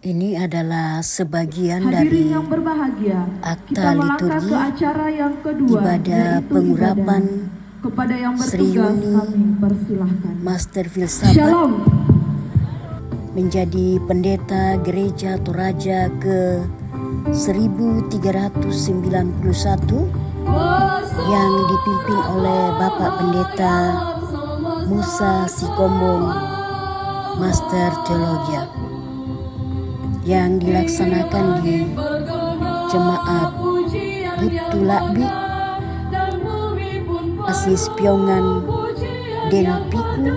Ini adalah sebagian Hadirin dari yang berbahagia, akta kita melangkah liturgi ke acara yang kedua, ibadah yaitu pengurapan ibadah. Kepada yang Sri bertugas Yuni kami persilahkan. Master Filsafat Shalom. menjadi pendeta Gereja Toraja ke 1391 yang dipimpin oleh Bapak Pendeta Musa Sikombong Master Teologia, yang dilaksanakan di Jemaat Butulabi Asis Piongan Denpiku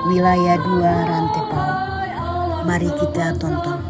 Wilayah 2 Rantepao. Mari kita tonton.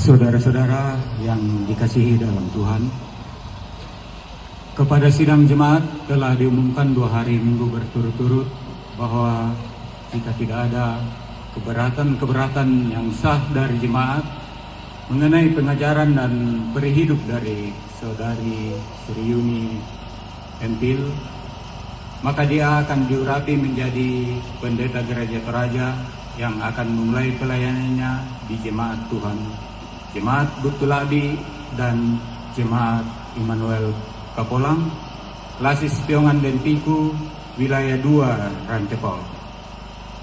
Saudara-saudara yang dikasihi dalam Tuhan, kepada sidang jemaat telah diumumkan 2 hari minggu berturut-turut bahwa jika tidak ada keberatan-keberatan yang sah dari jemaat mengenai pengajaran dan perihidup dari Saudari Sri Yuni Empil, maka dia akan diurapi menjadi pendeta Gereja Toraja yang akan memulai pelayanannya di Jemaat Tuhan, Jemaat Butulabi, dan Jemaat Immanuel Kapolang, Lasis Piongan Denpiku, Wilayah 2 Rantepao.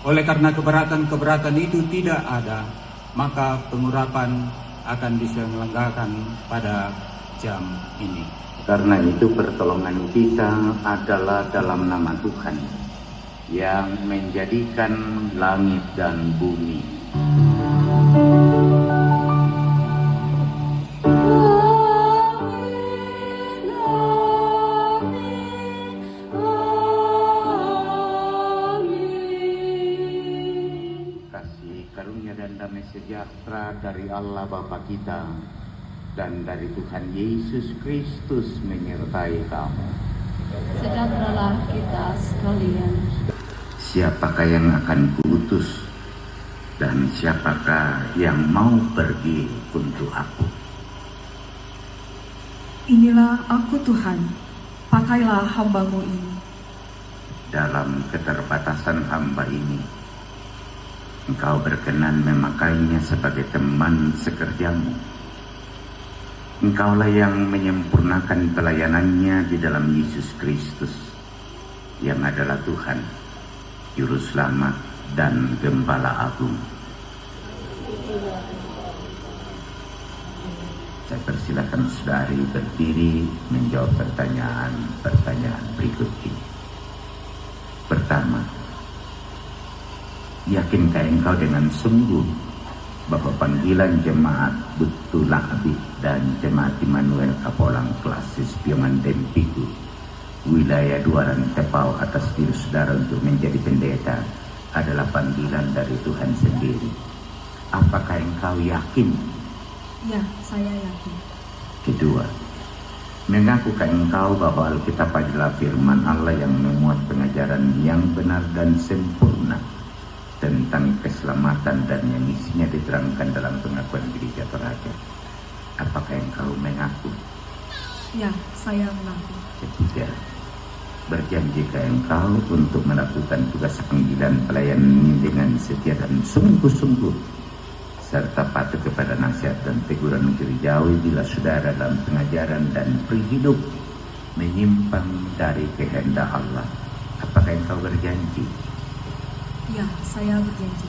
Oleh karena keberatan-keberatan itu tidak ada, maka pengurapan akan diselenggarakan pada jam ini. Karena itu pertolongan kita adalah dalam nama Tuhan yang menjadikan langit dan bumi. Kasih karunia dan damai sejahtera dari Allah Bapa kita dan dari Tuhan Yesus Kristus menyertai kamu. Sejahteralah kita sekalian. Siapakah yang akan kuutus dan siapakah yang mau pergi untuk aku? Inilah aku Tuhan, pakailah hamba-Mu ini. Dalam keterbatasan hamba ini, Engkau berkenan memakainya sebagai teman sekerjamu. Engkaulah yang menyempurnakan pelayanannya di dalam Yesus Kristus, yang adalah Tuhan, Juru Selamat dan Gembala Agung. Saya persilakan saudari berdiri menjawab pertanyaan berikut ini. Pertama, yakinkah engkau dengan sungguh bahwa panggilan jemaat Butuh Lakbi dan jemaat Immanuel Kapolang Klasis Piongan Dempiku wilayah Duaran Tepau atas diri saudara untuk menjadi pendeta adalah panggilan dari Tuhan sendiri? Apakah engkau yakin? Ya, saya yakin. Kedua, mengakukah engkau bahwa Alkitab adalah firman Allah yang memuat pengajaran yang benar dan sempurna tentang keselamatan dan yang isinya diterangkan dalam pengakuan Gereja Toraja? Apakah engkau mengaku? Ya, saya mengaku. Ketiga, berjanjikah engkau untuk melakukan tugas panggilan pelayanan ini dengan setia dan sungguh-sungguh serta patuh kepada nasihat dan teguran gerejawi bila saudara dalam pengajaran dan berhidup menyimpang dari kehendak Allah? Apakah engkau berjanji? Ya, saya berjanji.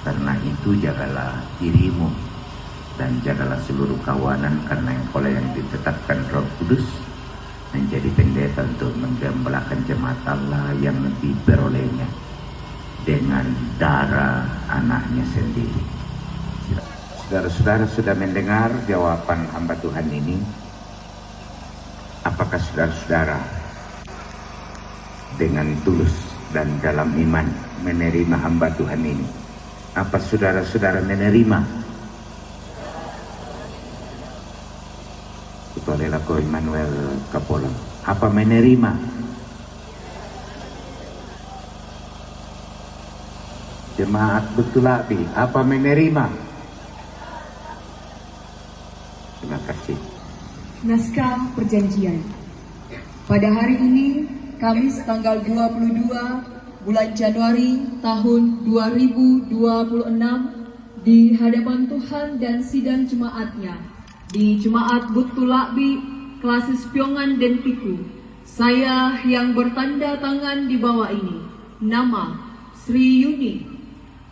Karena itu jagalah dirimu dan jagalah seluruh kawanan, karena engkaulah yang ditetapkan Roh Kudus menjadi pendeta untuk menggembalakan jemaat Allah yang diperolehnya dengan darah anaknya sendiri. Saudara-saudara sudah mendengar jawaban hamba Tuhan ini. Apakah saudara-saudara dengan tulus dan dalam iman menerima hamba Tuhan ini? Apa saudara-saudara menerima? Ketua Lelako Immanuel Kapolang, apa menerima? Jemaat Butuh Lakbi, apa menerima? Terima kasih. Naskah Perjanjian. Pada hari ini, Kamis tanggal 22 bulan Januari tahun 2026, di hadapan Tuhan dan sidang jemaatnya di Jemaat Butuh Lakbi Klasis Piongan Dempiku, saya yang bertanda tangan di bawah ini, nama Sri Yuni,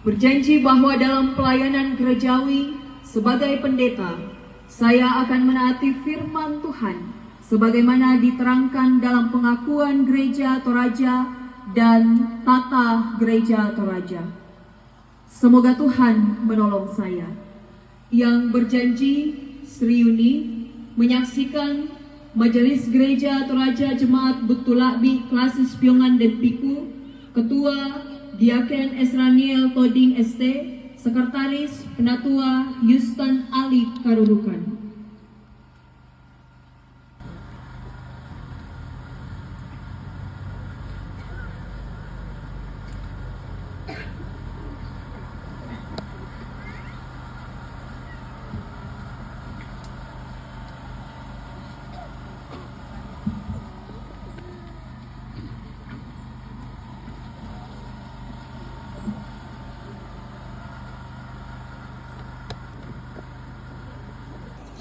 berjanji bahwa dalam pelayanan gerejawi sebagai pendeta, saya akan menaati firman Tuhan sebagaimana diterangkan dalam pengakuan Gereja Toraja dan tata Gereja Toraja. Semoga Tuhan menolong saya. Yang berjanji Sri Yuni menyaksikan Majelis Gereja Toraja Jemaat Butuh Lakbi Klasis Piongan Dempiku, Ketua Diaken Esraniel Toding ST, Sekretaris Penatua Yustan Ali Karurukan.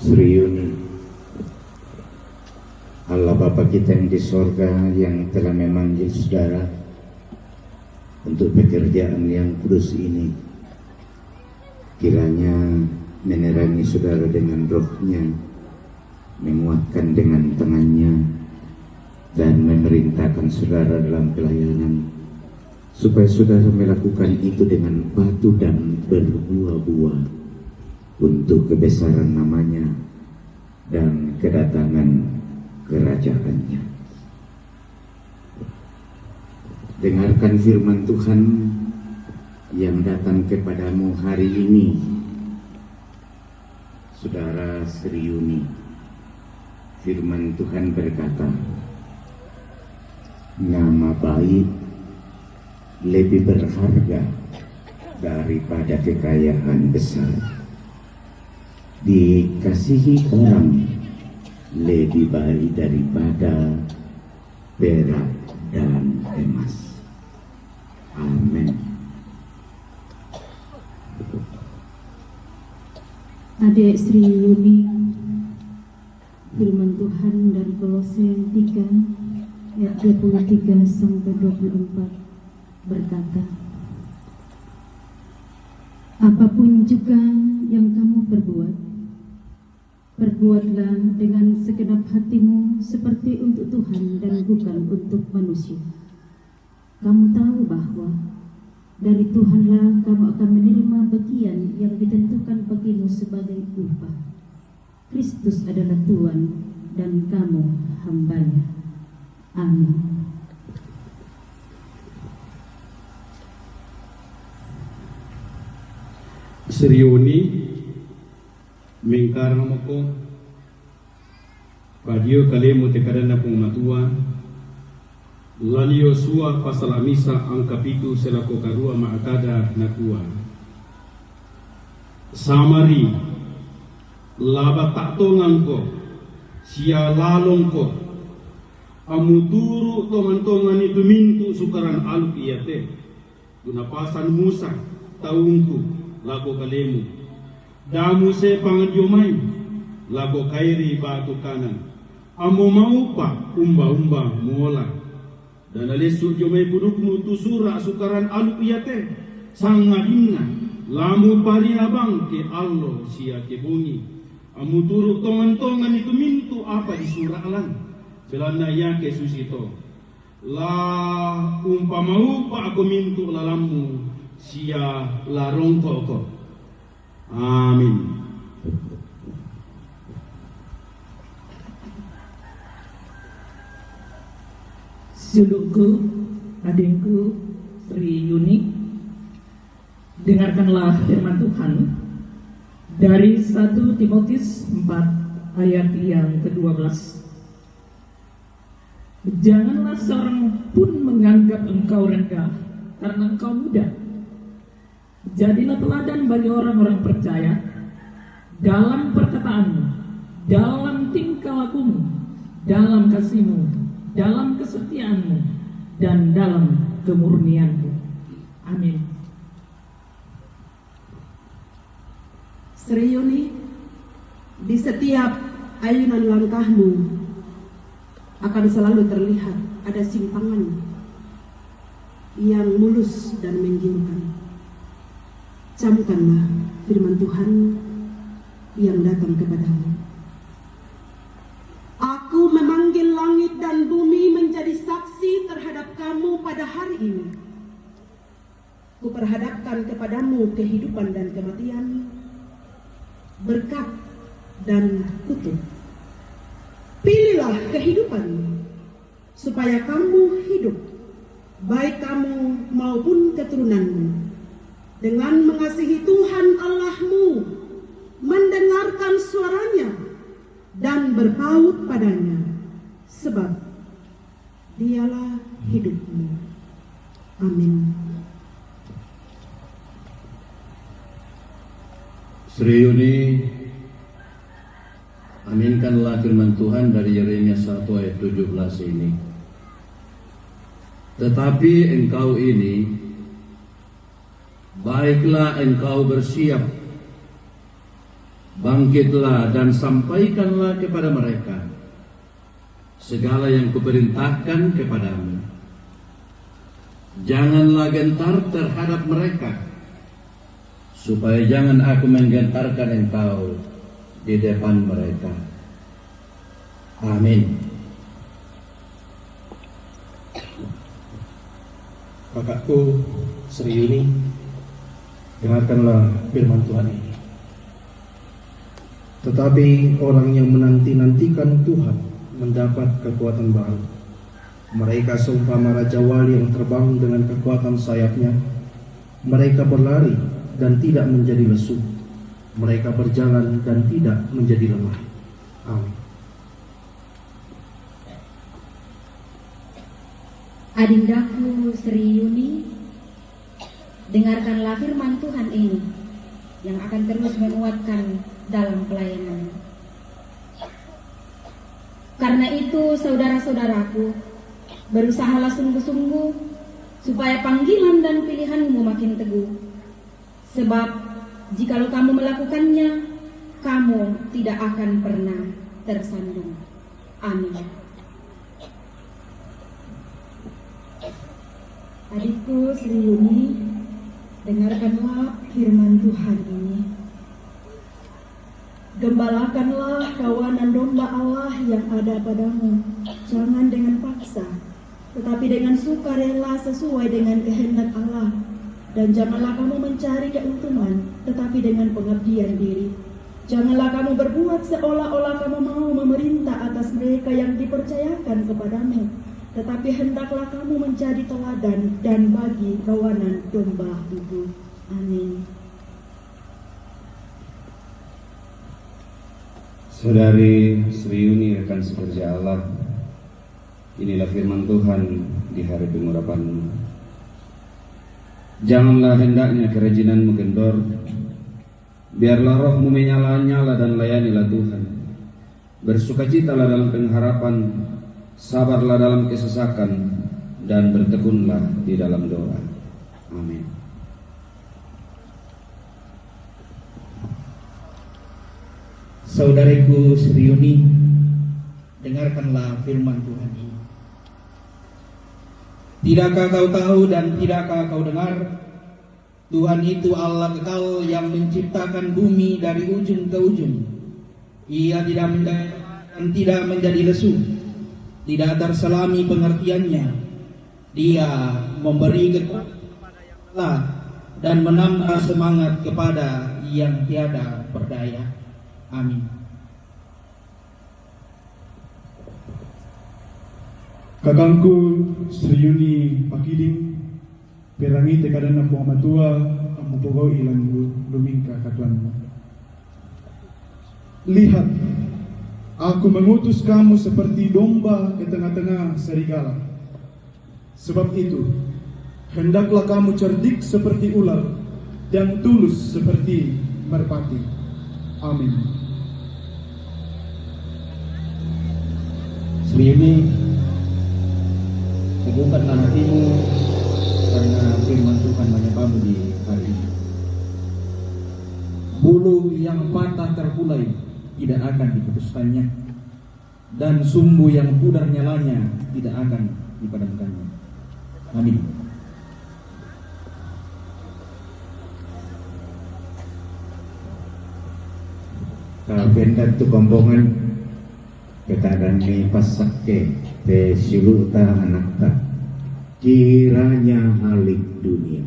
Sri Yuni, Allah Bapa kita yang di sorga yang telah memanggil saudara untuk pekerjaan yang kudus ini, kiranya menerangi saudara dengan rohnya, menguatkan dengan tangannya, dan memerintahkan saudara dalam pelayanan, supaya saudara melakukan itu dengan patuh dan berbuah-buah untuk kebesaran namanya dan kedatangan kerajaannya. Dengarkan firman Tuhan yang datang kepadamu hari ini, Saudara Sri Yuni. Firman Tuhan berkata, nama baik lebih berharga daripada kekayaan besar. Dikasihi orang lebih baik daripada perak dan emas. Amin. Adik Sri Yuni, firman Tuhan dari Kolose 3 ayat 23 sampai 24 berkata, apapun juga yang kamu perbuat, perbuatlah dengan segenap hatimu seperti untuk Tuhan dan bukan untuk manusia. Kamu tahu bahwa dari Tuhanlah kamu akan menerima bagian yang ditentukan bagimu sebagai upah. Kristus adalah Tuhan dan kamu hambanya. Amin. Sriuni mengkarang moko padio kalemu tekadana pung matua Lani Yosua pasal Amisa angka pitu selaku karua ma'akada nakua Samari laba taktongan ko sia lalong ko amuturu tongan-tongan itu mintu sukaran aluk iyate gunapasan Musa taungku lago kalemu damu se pangadiyomay lago kairi batu kanan amo mau pa umba-umba muola dan alesu jomay pudukmu tusura sukaran aluk iyate sangadina lamu pari abang ke Allah sia ke bunyi amu turuk tongan-tongan itu mintu apa di suralan celana ya ke susito la umpamau pa aku mintu lalamu sia larong koko. Amin. Sulukku, adikku, Sri Yuni, dengarkanlah firman Tuhan dari 1 Timotius 4 ayat yang ke-12. Janganlah seorang pun menganggap engkau rendah karena engkau muda. Jadilah teladan bagi orang-orang percaya dalam perkataanmu, dalam tingkah lakumu, dalam kasihmu, dalam kesetiaanmu, dan dalam kemurnianmu. Amin. Sri Yuni, di setiap ayunan langkahmu akan selalu terlihat ada simpangan yang mulus dan mengirukan. Camkanlah firman Tuhan yang datang kepadamu. Aku memanggil langit dan bumi menjadi saksi terhadap kamu pada hari ini. Kuperhadapkan kepadamu kehidupan dan kematian, berkat dan kutuk. Pilihlah kehidupan supaya kamu hidup, baik kamu maupun keturunanmu, dengan mengasihi Tuhan Allahmu, mendengarkan suaranya dan berpaut padanya, sebab dialah hidupmu. Amin. Sri Yuni, aminkanlah firman Tuhan dari Yeremia 1 ayat 17 ini. Tetapi engkau ini, baiklah engkau bersiap, bangkitlah dan sampaikanlah kepada mereka segala yang kuperintahkan kepadamu. Janganlah gentar terhadap mereka, supaya jangan aku menggentarkan engkau di depan mereka. Amin. Kakakku Sri Yuni, dengarkanlah firman Tuhan ini. Tetapi orang yang menanti-nantikan Tuhan mendapat kekuatan baru. Mereka seumpama raja wali yang terbang dengan kekuatan sayapnya. Mereka berlari dan tidak menjadi lesu. Mereka berjalan dan tidak menjadi lemah. Amin. Adindaku Sri Yuni, dengarkanlah firman Tuhan ini yang akan terus menguatkan dalam pelayanan. Karena itu saudara-saudaraku, berusahalah sungguh-sungguh supaya panggilan dan pilihanmu makin teguh. Sebab jikalau kamu melakukannya, kamu tidak akan pernah tersandung. Amin. Adikku Sri Yuni, dengarkanlah firman Tuhan ini. Gembalakanlah kawanan domba Allah yang ada padamu, jangan dengan paksa, tetapi dengan sukarela sesuai dengan kehendak Allah. Dan janganlah kamu mencari keuntungan, tetapi dengan pengabdian diri. Janganlah kamu berbuat seolah-olah kamu mau memerintah atas mereka yang dipercayakan kepadamu, tetapi hendaklah kamu menjadi teladan dan bagi kawanan domba itu. Amin. Saudari Sri Yuni, rekan sekerja Allah, inilah firman Tuhan di hari pengurapanmu. Janganlah hendaknya kerajinanmu kendor, biarlah rohmu menyala-nyala dan layanilah Tuhan. Bersukacitalah dalam pengharapan, sabarlah dalam kesesakan, dan bertekunlah di dalam doa. Amin. Saudariku Sri Yuni, dengarkanlah firman Tuhan ini. Tidakkah kau tahu dan tidakkah kau dengar? Tuhan itu Allah kekal yang menciptakan bumi dari ujung ke ujung. Ia tidak menjadi lesu, tidak terselami pengertiannya. Dia memberi kekuatan kepada yang lemah dan menambah semangat kepada yang tiada berdaya. Amin. Kakangku Sri Yuni Pakiding, perangi tekadan aku amatua, amu pogau ilang lumingka katuanmu. Lihat, aku mengutus kamu seperti domba ke tengah-tengah serigala. Sebab itu, hendaklah kamu cerdik seperti ular dan tulus seperti merpati. Amin. Sri Yuni, teguhkanlah hatimu karena firman Tuhan menyapamu di hari ini. Bulu yang patah terkulai tidak akan diputuskannya, dan sumbu yang pudar nyalanya tidak akan dipadamkannya. Amin. Benda tu kompongan ketadan ni pasakke te siluta anakta kiranya halik dunia.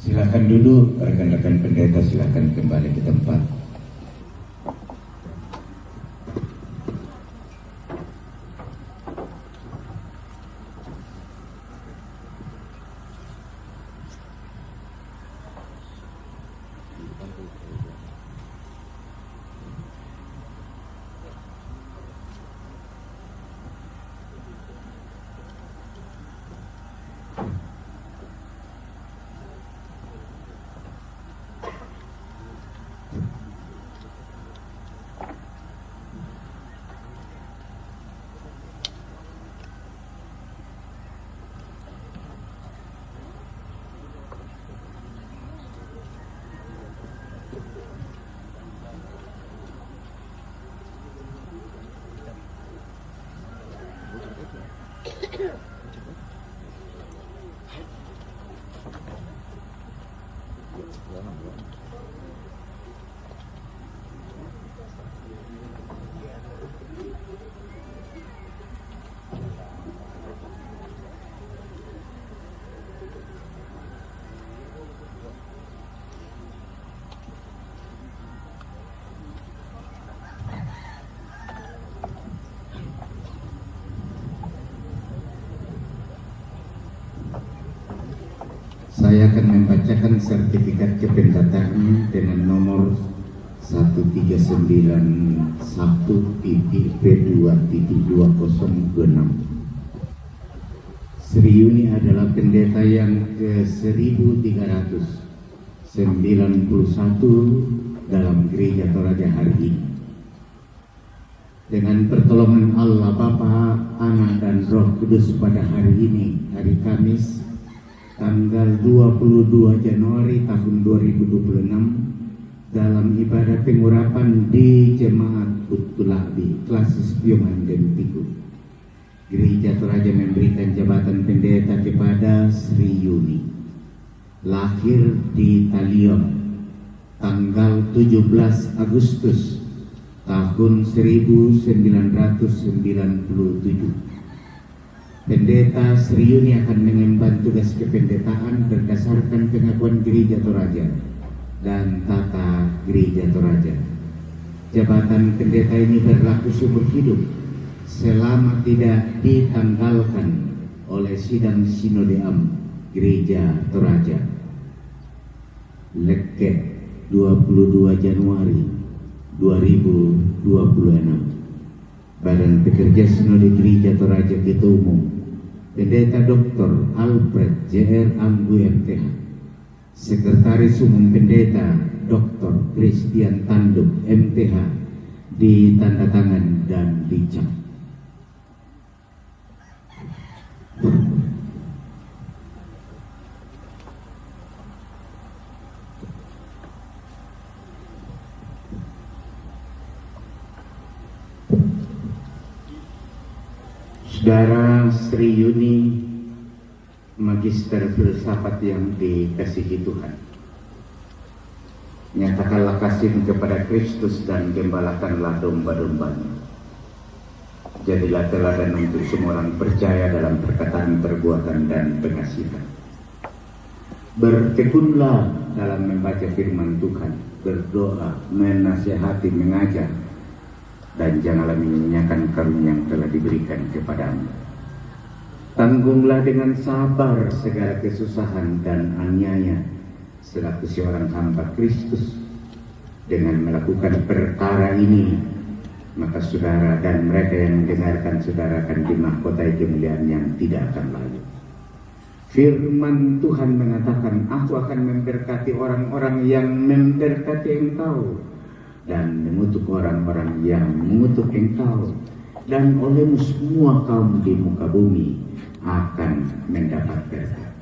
Silakan duduk, rekan-rekan pendeta, silakan kembali ke tempat. Saya akan membacakan sertifikat kependataan dengan nomor 139.1/P2.2026. Sri Yuni adalah pendeta yang ke-1391 dalam Gereja Toraja hari ini. Dengan pertolongan Allah Bapa, Anak dan Roh Kudus pada hari ini, hari Kamis, tanggal 22 Januari tahun 2026, dalam ibadah pengurapan di Jemaat Butulabi, Klasis Pioman dan Piku, Gereja Toraja memberikan jabatan pendeta kepada Sri Yuni. Lahir di Talion, tanggal 17 Agustus tahun 1997. Pendeta Sri Yuni akan mengemban tugas kependetaan berdasarkan pengakuan Gereja Toraja dan tata Gereja Toraja. Jabatan pendeta ini berlaku seumur hidup selama tidak ditanggalkan oleh sidang Sinode Am Gereja Toraja. Leket 22 Januari 2026. Badan Pekerja Sinode Gereja Toraja Ketua Umum Pendeta Dr. Alfred J.R. Anggu MTH, Sekretaris Umum Pendeta Dr. Christian Tanduk MTH, ditandatangan dan dicap. Saudara Sri Yuni, Magister Filsafat yang dikasihi Tuhan, nyatakanlah kasih kepada Kristus dan gembalakanlah domba-dombanya. Jadilah teladan untuk semua orang percaya dalam perkataan, perbuatan, dan pengasihan. Bertekunlah dalam membaca firman Tuhan, berdoa, menasihati, mengajar, dan janganlah menyia-nyiakan karunia yang telah diberikan kepadamu. Tanggunglah dengan sabar segala kesusahan dan aniaya selaku seorang hamba Kristus. Dengan melakukan perkara ini, maka saudara dan mereka yang mendengarkan saudara akan dimahkotai kemuliaan yang tidak akan lalu. Firman Tuhan mengatakan, aku akan memberkati orang-orang yang memberkati engkau, dan mengutuk orang-orang yang mengutuk engkau, dan olehmu semua kaum di muka bumi akan mendapat berkat.